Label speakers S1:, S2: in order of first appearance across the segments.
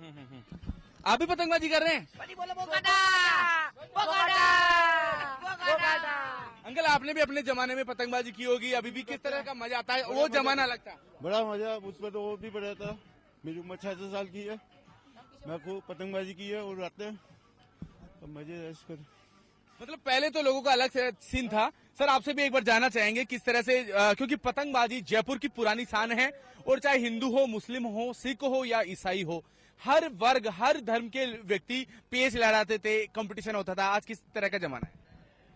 S1: आप भी पतंगबाजी कर रहे हैं? अंकल, आपने भी अपने जमाने में पतंगबाजी की होगी, अभी भी किस तरह का मजा आता है? वो जमाना लगता है
S2: बड़ा मजा, उसमें तो और भी बढ़िया था। मेरी उम्र 66 साल की है, मैं खूब पतंगबाजी की है और रातें तो मजे कर।
S1: मतलब पहले तो लोगों का अलग से सीन था। सर, आपसे भी एक बार जानना चाहेंगे किस तरह से, क्योंकि पतंगबाजी जयपुर की पुरानी शान है और चाहे हिंदू हो, मुस्लिम हो, सिख हो या ईसाई हो, हर वर्ग, हर धर्म के व्यक्ति पेच लहराते थे, कंपटीशन होता था। आज किस तरह का जमाना है?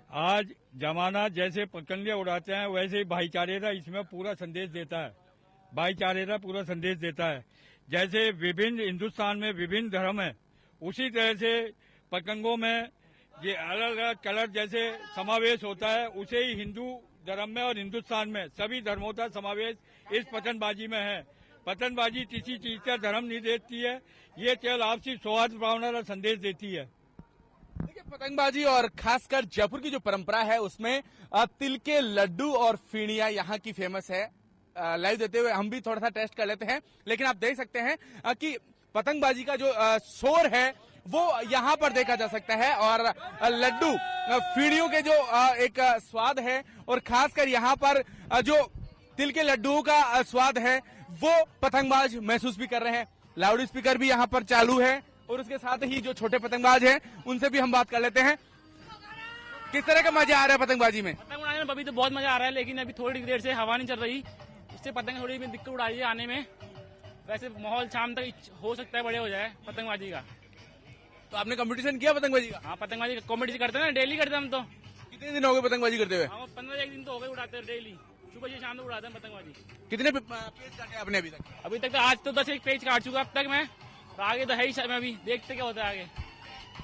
S3: आज जमाना जैसे पतंगे उड़ाते हैं वैसे ही भाईचारे का इसमें पूरा संदेश देता है। भाईचारे का पूरा संदेश देता है। जैसे विभिन्न हिंदुस्तान में विभिन्न धर्म है, उसी तरह से पतंगों में ये अलग अलग कलर जैसे समावेश होता है, उसे ही हिंदू धर्म में और हिंदुस्तान में सभी धर्मों का समावेश इस पतंगबाजी में है। पतंगबाजी किसी चीज का धर्म नहीं देती है, ये केवल आपसी सौहार्द भावना का संदेश देती है।
S1: देखिए, पतंगबाजी और खासकर जयपुर की जो परंपरा है उसमें तिल के लड्डू और फीणिया यहाँ की फेमस है। लाइव देते हुए हम भी थोड़ा सा टेस्ट कर लेते हैं, लेकिन आप देख सकते हैं कि पतंगबाजी का जो शोर है वो यहाँ पर देखा जा सकता है और लड्डू फीणियों के जो एक स्वाद है और खासकर यहाँ पर जो तिल के लड्डुओं का स्वाद है वो पतंगबाज महसूस भी कर रहे हैं। लाउड स्पीकर भी यहाँ पर चालू है और उसके साथ ही जो छोटे पतंगबाज हैं उनसे भी हम बात कर लेते हैं। किस तरह का मजा आ रहा है पतंगबाजी में?
S4: पतंग उड़ाने में अभी तो बहुत मजा आ रहा है, लेकिन अभी थोड़ी देर से हवा नहीं चल रही, इससे पतंग थोड़ी दिक्कत उड़ा रही है आने में। वैसे माहौल शाम तक हो सकता है बढ़िया हो जाए पतंगबाजी का।
S1: तो आपने कंपटीशन किया पतंगबाजी का?
S4: हाँ, पतंगबाजी का कॉम्पिटिशन करते हैं ना, डेली करते हैं हम तो।
S1: कितने दिन हो गए पतंगबाजी करते हुए?
S4: हाँ, 15 दिन तो हो गए उड़ाते हैं डेली, सुबह से शाम तक उड़ाते हैं पतंगबाजी।
S1: कितने पेज काटे आपने अभी तक?
S4: अभी तक तो आज तो 10 एक पेज काट चुका अब तक मैं, तो आगे तो है ही, मैं अभी देखते क्या होता है आगे।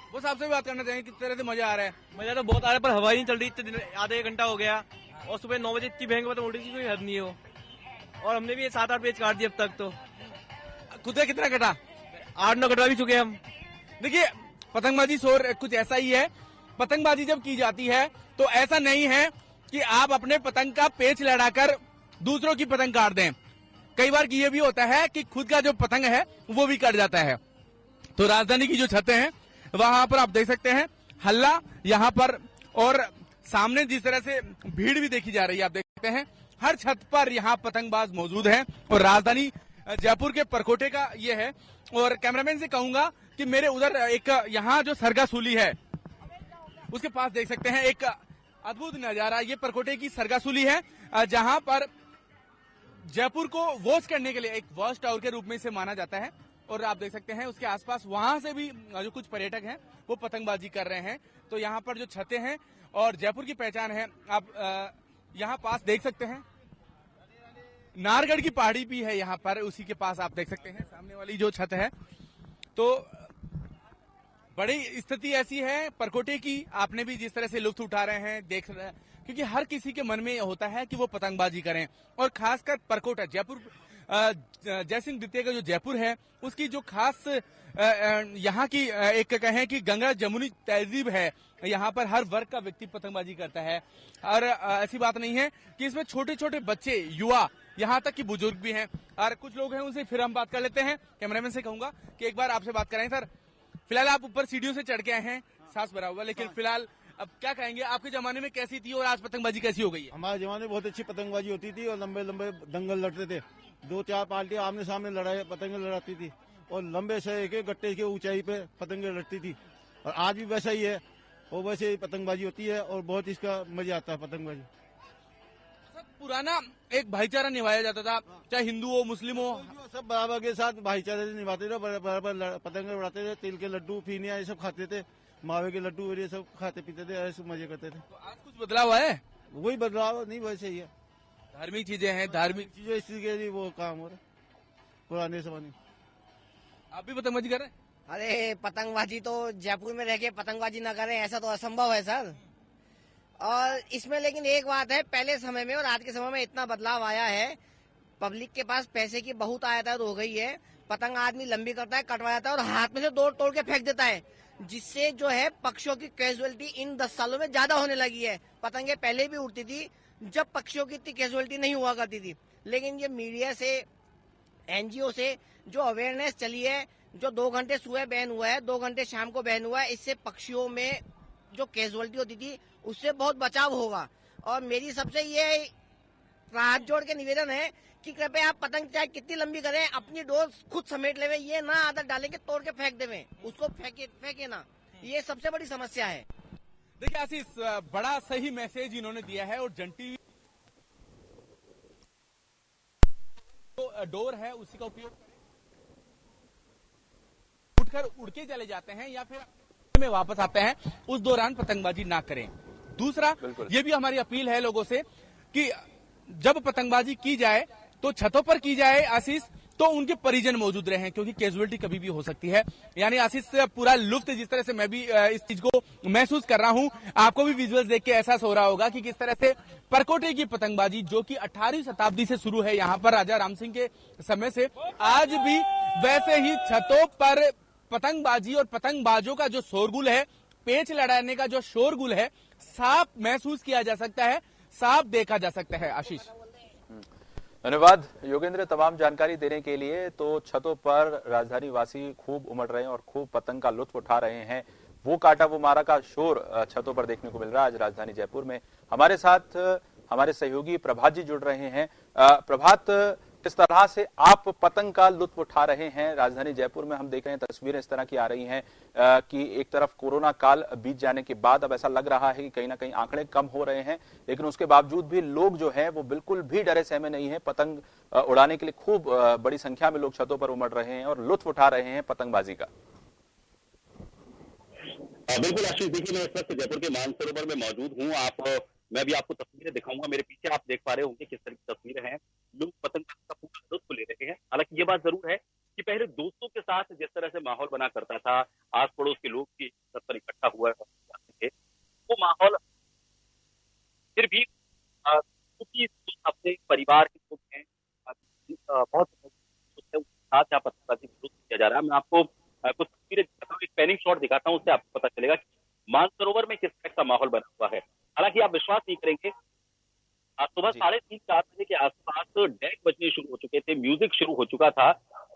S1: वो आपसे भी बात करना चाहेंगे किस तरह से मजा आ रहा है?
S5: मजा तो बहुत आ रहा है, पर हवा ही नहीं चल रही इतने दिन, आधा एक घंटा हो गया और सुबह 9 बजे इतनी भयंकर उड़ी की कोई हद नहीं हो। और हमने भी 7-8 पेज काट दिए अब तक। तो
S1: खुद कितना कटा?
S5: 8-9 कटवा भी चुके हम।
S1: देखिए, पतंगबाजी शोर कुछ ऐसा ही है। पतंगबाजी जब की जाती है तो ऐसा नहीं है कि आप अपने पतंग का पेच लड़ाकर दूसरों की पतंग काट दें। कई बार ये भी होता है कि खुद का जो पतंग है वो भी कट जाता है। तो राजधानी की जो छतें हैं वहां पर आप देख सकते हैं हल्ला यहाँ पर, और सामने जिस तरह से भीड़ भी देखी जा रही है आप देख सकते हैं, हर छत पर यहाँ पतंगबाज मौजूद हैं और राजधानी जयपुर के परकोटे का ये है। और कैमरामैन से कहूंगा कि मेरे उधर एक यहाँ जो सरगासूली है उसके पास देख सकते हैं एक अद्भुत नजारा। ये परकोटे की सरगासूली है जहां पर जयपुर को वॉच करने के लिए एक वॉच टावर के रूप में इसे माना जाता है। और आप देख सकते हैं उसके आसपास वहां से भी जो कुछ पर्यटक हैं वो पतंगबाजी कर रहे हैं। तो यहाँ पर जो छतें हैं और जयपुर की पहचान है, आप यहाँ पास देख सकते हैं नारगढ़ की पहाड़ी भी है यहाँ पर, उसी के पास आप देख सकते हैं सामने वाली जो छत है। तो बड़ी स्थिति ऐसी है परकोटे की, आपने भी जिस तरह से लुत्फ उठा रहे हैं देख रहे हैं, क्योंकि हर किसी के मन में होता है कि वो पतंगबाजी करें। और खासकर परकोटा जयपुर, जयसिंह द्वितीय का जो जयपुर है उसकी जो खास यहाँ की एक कहें कि गंगा जमुनी तहजीब है। यहाँ पर हर वर्ग का व्यक्ति पतंगबाजी करता है और ऐसी बात नहीं है कि इसमें छोटे छोटे बच्चे, युवा, यहाँ तक कि बुजुर्ग भी हैं। और कुछ लोग हैं उनसे फिर हम बात कर लेते हैं। कैमरामैन से कहूंगा कि एक बार आपसे बात करें। सर, फिलहाल आप ऊपर सीढ़ियों से चढ़ के आए हैं, सांस भरा हुआ, लेकिन फिलहाल अब क्या कहेंगे, आपके जमाने में कैसी थी और आज पतंगबाजी कैसी हो गई है?
S2: हमारे जमाने में बहुत अच्छी पतंगबाजी होती थी और लंबे लंबे दंगल लड़ते थे। 2-4 पार्टियां आमने सामने लड़ाई पतंगे लड़ाती थी और लंबे से एक गट्टे की ऊंचाई पे पतंगे लड़ती थी। और आज भी वैसा ही है और वैसे ही पतंगबाजी होती है और बहुत इसका मजा आता है पतंगबाजी।
S1: पुराना एक भाईचारा निभाया जाता था, चाहे हिंदू हो, मुस्लिम हो,
S2: सब बराबर के साथ भाईचारे से निभाते थे, बराबर पतंगे उड़ाते थे, तिल के लड्डू, फीनिया ये सब खाते थे, मावे के लड्डू ये सब खाते पीते थे, ऐसे मजे करते थे।
S1: तो आज कुछ बदलाव है?
S2: वही बदलाव नहीं, वैसे ही है।
S1: धार्मिक चीजें हैं, धार्मिक
S2: चीजें इसी के लिए वो काम हो रहा है पुराने जमाने।
S1: आप भी पतंगबाजी कर रहे हैं?
S6: अरे पतंगबाजी तो जयपुर में रह के पतंगबाजी ना करें ऐसा तो असंभव है सर। और इसमें लेकिन एक बात है, पहले समय में और आज के समय में इतना बदलाव आया है, पब्लिक के पास पैसे की बहुत आयत हो गई है। पतंग आदमी लंबी करता है, कटवा जाता है और हाथ में से तोड़ तोड़ के फेंक देता है, जिससे जो है पक्षियों की कैजुअलिटी इन 10 सालों में ज्यादा होने लगी है। पतंगे पहले भी उड़ती थी जब पक्षियों की इतनी कैजुअलिटी नहीं हुआ करती थी, लेकिन ये मीडिया से, एनजीओ से जो अवेयरनेस चली है, जो 2 घंटे सुबह बैन हुआ है, 2 घंटे शाम को बैन हुआ है, इससे पक्षियों में जो कैजुअलिटी होती थी उससे बहुत बचाव होगा। और मेरी सबसे ये हाथ जोड़ के निवेदन है कि कृपया आप पतंग चाहे कितनी लंबी करें, अपनी डोर खुद समेट लेवे, ये ना आदत डालें कि तोड़ के फेंक देवे, उसको फेंके ना, ये सबसे बड़ी समस्या है।
S1: देखिए आशीष, बड़ा सही मैसेज इन्होंने दिया है। और जंटी जो डोर है उसी का उपयोग उठकर उड़ के चले जाते हैं या फिर में वापस आते हैं, उस दौरान पतंगबाजी ना करें। दूसरा, ये भी हमारी अपील है लोगों से कि जब पतंगबाजी की जाए तो छतों पर की जाए आशीष, तो उनके परिजन मौजूद रहे, क्योंकि कैजुअलिटी कभी भी हो सकती है। यानी आशीष, पूरा लुफ्त जिस तरह से मैं भी इस चीज को महसूस कर रहा हूं, आपको भी विजुअल्स देख के एहसास हो रहा होगा कि किस तरह से परकोटे की पतंगबाजी, जो कि 18वीं शताब्दी से शुरू है यहाँ पर राजा राम सिंह के समय से, आज भी वैसे ही छतों पर पतंगबाजी और पतंगबाजों का जो शोरगुल है, पेच लड़ाने का जो शोरगुल है, साफ महसूस किया जा सकता है, साफ देखा जा सकता है। आशीष,
S7: धन्यवाद योगेंद्र तमाम जानकारी देने के लिए। तो छतों पर राजधानी वासी खूब उमड़ रहे हैं और खूब पतंग का लुत्फ उठा रहे हैं। वो काटा वो मारा का शोर छतों पर देखने को मिल रहा है आज राजधानी जयपुर में। हमारे साथ हमारे सहयोगी प्रभात जी जुड़ रहे हैं। प्रभात, किस तरह से आप पतंग का लुत्फ उठा रहे हैं राजधानी जयपुर में? हम देख रहे हैं तस्वीरें इस तरह की आ रही हैं कि एक तरफ कोरोना काल बीत जाने के बाद अब ऐसा लग रहा है कि कहीं ना कहीं आंकड़े कम हो रहे हैं, लेकिन उसके बावजूद भी लोग जो है वो बिल्कुल भी डरे सहमे नहीं है। पतंग उड़ाने के लिए खूब बड़ी संख्या में लोग छतों पर उमड़ रहे हैं और लुत्फ उठा रहे हैं पतंगबाजी का।
S8: बिल्कुल आशीष, देखिए मैं इस वक्त जयपुर के मानसरोवर में मौजूद हूँ। मैं भी आपको तस्वीरें दिखाऊंगा। मेरे पीछे आप देख पा रहे होंगे किस तरह की तस्वीरें हैं। लोग पतंग का पूरा लुत्फ ले रहे हैं। हालांकि ये बात जरूर है कि पहले दोस्तों के साथ जिस तरह से माहौल बना करता था, आस पड़ोस के लोग भी छत पर इकट्ठा हुआ करते थे, वो माहौल फिर भी क्योंकि अपने परिवार के लोग हैं, बहुत उसके साथ यहाँ पतंगबाजी किया जा रहा है। मैं आपको कुछ तस्वीरें दिखाता हूँ, एक पैनिंग शॉट दिखाता हूँ, उससे आपको पता चलेगा कि मानसरोवर में किस तरह का माहौल बना हुआ है। हालांकि आप विश्वास नहीं करेंगे, आज सुबह 3:30-4 बजे के आसपास डेक बजने शुरू हो चुके थे, म्यूजिक शुरू हो चुका था।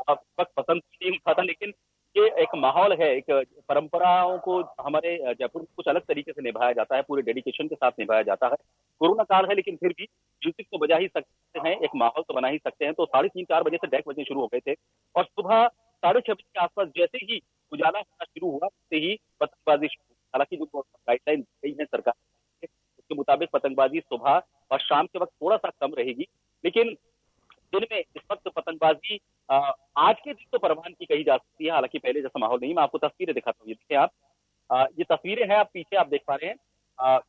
S8: अब वक्त पसंद नहीं उठा था, लेकिन ये एक माहौल है, एक परंपराओं को हमारे जयपुर में कुछ अलग तरीके से निभाया जाता है, पूरे डेडिकेशन के साथ निभाया जाता है। कोरोना काल है, लेकिन फिर भी म्यूजिक तो बजा ही सकते हैं, एक माहौल तो बना ही सकते हैं। तो 3:30-4 बजे से डेक बजने शुरू हो गए थे और सुबह 6:30 बजे के आसपास जैसे ही उजाला होना शुरू हुआ, वैसे ही पतंगबाजी शुरू। हालांकि जो गाइडलाइन दी गई है सरकार के मुताबिक पतंगबाजी सुबह और शाम के वक्त थोड़ा सा कम रहेगी, लेकिन दिन में इस वक्त पतंगबाजी आज के दिन तो परवान की कही जा सकती है। हालांकि पहले जैसा माहौल नहीं। मैं आपको तस्वीरें दिखाता हूँ, ये देखिए आप, ये तस्वीरें हैं, आप पीछे आप देख पा रहे हैं।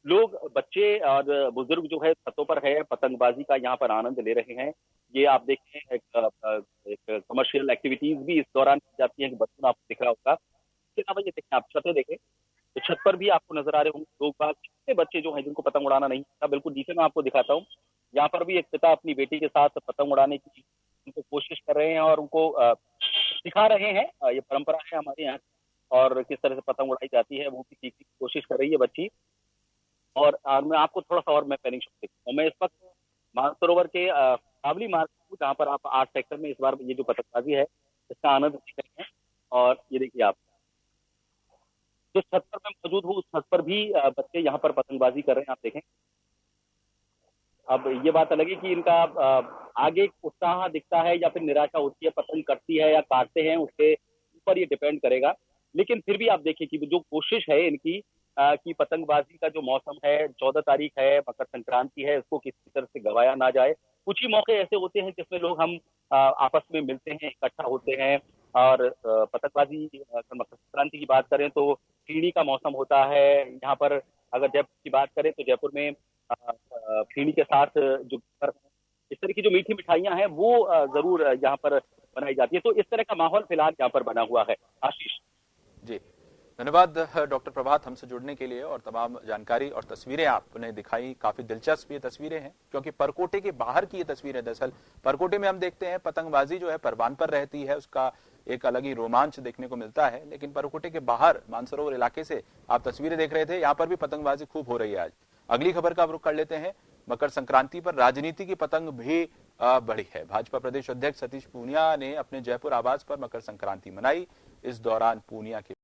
S8: लोग, बच्चे और बुजुर्ग जो है छतों पर है, पतंगबाजी का यहाँ पर आनंद ले रहे हैं। ये आप देखें, एक कमर्शियल एक्टिविटीज भी इस दौरान की जाती है, बच्चों आपको दिख रहा होगा। इसके अलावा ये देखें, आप छतें देखें तो छत पर भी आपको नजर आ रहे होंगे लोग बाग, कितने बच्चे जो हैं जिनको पतंग उड़ाना नहीं आता। बिल्कुल नीचे मैं आपको दिखाता हूँ, यहाँ पर भी एक पिता अपनी बेटी के साथ पतंग उड़ाने की उनको कोशिश कर रहे हैं और उनको सिखा रहे हैं। ये परंपरा है हमारे यहाँ और किस तरह से पतंग उड़ाई जाती है वो भी सीखने की कोशिश कर रही है बच्ची। और मैं आपको थोड़ा सा और मैं पैनिंग शॉट देखता हूँ। मैं इस वक्त मानसरोवर के काबली मार्ग हूँ, जहाँ पर आप 8 सेक्टर में इस बार ये जो पतंगबाजी है इसका आनंद ले रहे हैं। और ये देखिए आप, जिस छत पर मैं मौजूद हूँ उस छत पर भी बच्चे यहाँ पर पतंगबाजी कर रहे हैं, आप देखें। अब ये बात अलग है कि इनका आगे उत्साह दिखता है या फिर निराशा होती है, पतंग कटती है या काटते हैं, उसके ऊपर ये डिपेंड करेगा। लेकिन फिर भी आप देखिए कि जो कोशिश है इनकी कि पतंगबाजी का जो मौसम है, 14 तारीख है, मकर संक्रांति है, इसको किसी तरह से गवाया ना जाए। कुछ ही मौके ऐसे होते हैं जिसमें लोग हम आपस में मिलते हैं, इकट्ठा होते हैं और पतंगबाजी, मकर संक्रांति की बात करें तो खीड़ी का मौसम होता है यहाँ पर। अगर जयपुर की बात करें तो जयपुर में खीड़ी के साथ जो इस तरह की जो मीठी मिठाइयां हैं वो जरूर यहाँ पर बनाई जाती है। तो इस तरह का माहौल फिलहाल यहाँ पर बना हुआ है। आशीष
S7: जी, धन्यवाद डॉक्टर प्रभात हमसे जुड़ने के लिए और तमाम जानकारी और तस्वीरें आपने दिखाई। काफी दिलचस्प ये तस्वीरें हैं क्योंकि परकोटे के बाहर की ये तस्वीरें। दरअसल परकोटे में हम देखते हैं पतंगबाजी जो है परवान पर रहती है, उसका एक अलग ही रोमांच देखने को मिलता है, लेकिन परकोटे के बाहर मानसरोवर इलाके से आप तस्वीरें देख रहे थे, यहाँ पर भी पतंगबाजी खूब हो रही है आज। अगली खबर का रुख कर लेते हैं। मकर संक्रांति पर राजनीति की पतंग भी बढ़ी है। भाजपा प्रदेश अध्यक्ष सतीश पूनिया ने अपने जयपुर आवास पर मकर संक्रांति मनाई। इस दौरान पूनिया के